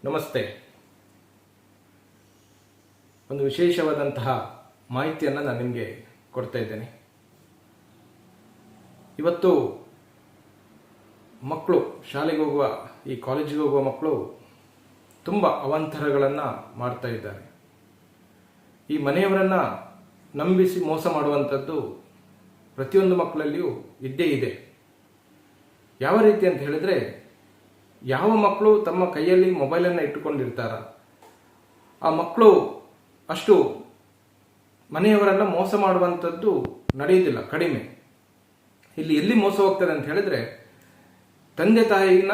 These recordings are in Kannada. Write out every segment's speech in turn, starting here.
ನಮಸ್ತೆ. ಒಂದು ವಿಶೇಷವಾದಂತಹ ಮಾಹಿತಿಯನ್ನು ನಾನು ನಿಮಗೆ ಕೊಡ್ತಾ ಇದ್ದೇನೆ. ಇವತ್ತು ಮಕ್ಕಳು ಶಾಲೆಗೆ ಹೋಗುವ, ಈ ಕಾಲೇಜಿಗೆ ಹೋಗುವ ಮಕ್ಕಳು ತುಂಬ ಅವಾಂತರಗಳನ್ನು ಮಾಡ್ತಾ ಇದ್ದಾರೆ. ಈ ಮನೆಯವರನ್ನು ನಂಬಿಸಿ ಮೋಸ ಮಾಡುವಂಥದ್ದು ಪ್ರತಿಯೊಂದು ಮಕ್ಕಳಲ್ಲಿಯೂ ಇದ್ದೇ ಇದೆ. ಯಾವ ರೀತಿ ಅಂತ ಹೇಳಿದ್ರೆ, ಯಾವ ಮಕ್ಕಳು ತಮ್ಮ ಕೈಯಲ್ಲಿ ಮೊಬೈಲನ್ನು ಇಟ್ಟುಕೊಂಡಿರ್ತಾರ ಆ ಮಕ್ಕಳು ಅಷ್ಟು ಮನೆಯವರನ್ನು ಮೋಸ ಮಾಡುವಂಥದ್ದು ನಡೆಯುವುದಿಲ್ಲ, ಕಡಿಮೆ. ಇಲ್ಲಿ ಎಲ್ಲಿ ಮೋಸ ಹೋಗ್ತದೆ ಅಂತ ಹೇಳಿದ್ರೆ, ತಂದೆ ತಾಯಿನ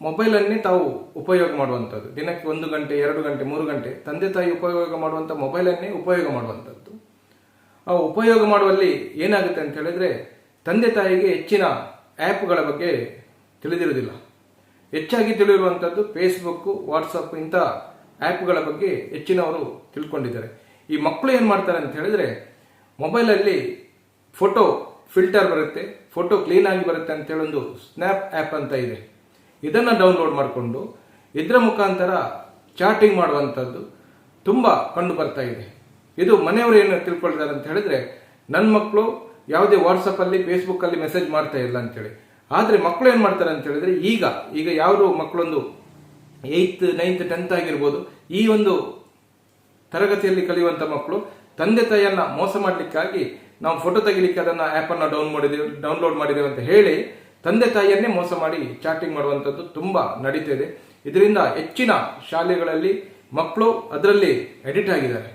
ಮೊಬೈಲನ್ನೇ ತಾವು ಉಪಯೋಗ ಮಾಡುವಂಥದ್ದು. ದಿನಕ್ಕೆ 1 ಗಂಟೆ 2 ಗಂಟೆ 3 ಗಂಟೆ ತಂದೆ ತಾಯಿ ಉಪಯೋಗ ಮಾಡುವಂಥ ಮೊಬೈಲನ್ನೇ ಉಪಯೋಗ ಮಾಡುವಂಥದ್ದು. ಆ ಉಪಯೋಗ ಮಾಡುವಲ್ಲಿ ಏನಾಗುತ್ತೆ ಅಂತ ಹೇಳಿದ್ರೆ, ತಂದೆ ತಾಯಿಗೆ ಹೆಚ್ಚಿನ ಆ್ಯಪ್ಗಳ ಬಗ್ಗೆ ತಿಳಿದಿರುವುದಿಲ್ಲ. ಹೆಚ್ಚಾಗಿ ತಿಳಿದಿರುವಂಥದ್ದು ಫೇಸ್ಬುಕ್, ವಾಟ್ಸಪ್ ಇಂಥ ಆ್ಯಪ್ಗಳ ಬಗ್ಗೆ ಹೆಚ್ಚಿನವರು ತಿಳ್ಕೊಂಡಿದ್ದಾರೆ. ಈ ಮಕ್ಕಳು ಏನು ಮಾಡ್ತಾರೆ ಅಂತ ಹೇಳಿದ್ರೆ, ಮೊಬೈಲಲ್ಲಿ ಫೋಟೋ ಫಿಲ್ಟರ್ ಬರುತ್ತೆ, ಫೋಟೋ ಕ್ಲೀನ್ ಆಗಿ ಬರುತ್ತೆ ಅಂತೇಳಿ ಒಂದು ಸ್ನ್ಯಾಪ್ ಆ್ಯಪ್ ಅಂತ ಇದೆ. ಇದನ್ನು ಡೌನ್ಲೋಡ್ ಮಾಡಿಕೊಂಡು ಇದರ ಮುಖಾಂತರ ಚಾಟಿಂಗ್ ಮಾಡುವಂಥದ್ದು ತುಂಬ ಕಂಡು ಬರ್ತಾ ಇದೆ. ಇದು ಮನೆಯವರು ಏನು ತಿಳ್ಕೊಳ್ತಾರೆ ಅಂತ ಹೇಳಿದ್ರೆ, ನನ್ನ ಮಕ್ಕಳು ಯಾವುದೇ ವಾಟ್ಸಪ್ಪಲ್ಲಿ ಫೇಸ್ಬುಕ್ಕಲ್ಲಿ ಮೆಸೇಜ್ ಮಾಡ್ತಾ ಇಲ್ಲ ಅಂತೇಳಿ. ಆದರೆ ಮಕ್ಕಳು ಏನು ಮಾಡ್ತಾರೆ ಅಂತ ಹೇಳಿದ್ರೆ, ಈಗ ಯಾವುದು ಮಕ್ಕಳೊಂದು 8th 9th 10th ಆಗಿರ್ಬೋದು, ಈ ಒಂದು ತರಗತಿಯಲ್ಲಿ ಕಲಿಯುವಂಥ ಮಕ್ಕಳು ತಂದೆ ತಾಯಿಯನ್ನ ಮೋಸ ಮಾಡಲಿಕ್ಕಾಗಿ ನಾವು ಫೋಟೋ ತೆಗಿಲಿಕ್ಕೆ ಅದನ್ನು ಆ್ಯಪನ್ನು ಡೌನ್ಲೋಡ್ ಮಾಡಿದ್ದೇವೆ ಅಂತ ಹೇಳಿ ತಂದೆ ತಾಯಿಯನ್ನೇ ಮೋಸ ಮಾಡಿ ಚಾಟಿಂಗ್ ಮಾಡುವಂಥದ್ದು ತುಂಬ ನಡೀತಿದೆ. ಇದರಿಂದ ಹೆಚ್ಚಿನ ಶಾಲೆಗಳಲ್ಲಿ ಮಕ್ಕಳು ಅದರಲ್ಲಿ ಎಡಿಟ್ ಆಗಿದ್ದಾರೆ.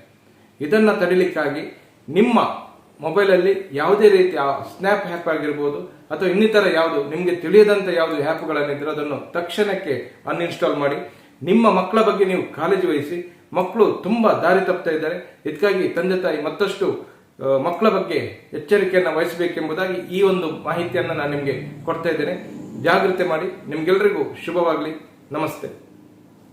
ಇದನ್ನು ತಡಿಲಿಕ್ಕಾಗಿ ನಿಮ್ಮ ಮೊಬೈಲಲ್ಲಿ ಯಾವುದೇ ರೀತಿಯ ಸ್ನ್ಯಾಪ್ ಆ್ಯಪ್ ಆಗಿರ್ಬೋದು ಅಥವಾ ಇನ್ನಿತರ ಯಾವುದು ನಿಮಗೆ ತಿಳಿಯದಂಥ ಯಾವುದು ಆ್ಯಪ್ಗಳನ್ನಿದ್ರೆ ಅದನ್ನು ತಕ್ಷಣಕ್ಕೆ ಅನ್ಇನ್ಸ್ಟಾಲ್ ಮಾಡಿ. ನಿಮ್ಮ ಮಕ್ಕಳ ಬಗ್ಗೆ ನೀವು ಕಾಳಜಿ ವಹಿಸಿ. ಮಕ್ಕಳು ತುಂಬ ದಾರಿ ತಪ್ತಾ ಇದ್ದಾರೆ. ಇದಕ್ಕಾಗಿ ತಂದೆ ತಾಯಿ ಮತ್ತಷ್ಟು ಮಕ್ಕಳ ಬಗ್ಗೆ ಎಚ್ಚರಿಕೆಯನ್ನು ವಹಿಸಬೇಕೆಂಬುದಾಗಿ ಈ ಒಂದು ಮಾಹಿತಿಯನ್ನು ನಾನು ನಿಮಗೆ ಕೊಡ್ತಾ ಇದ್ದೇನೆ. ಜಾಗೃತಿ ಮಾಡಿ. ನಿಮ್ಗೆಲ್ಲರಿಗೂ ಶುಭವಾಗಲಿ. ನಮಸ್ತೆ.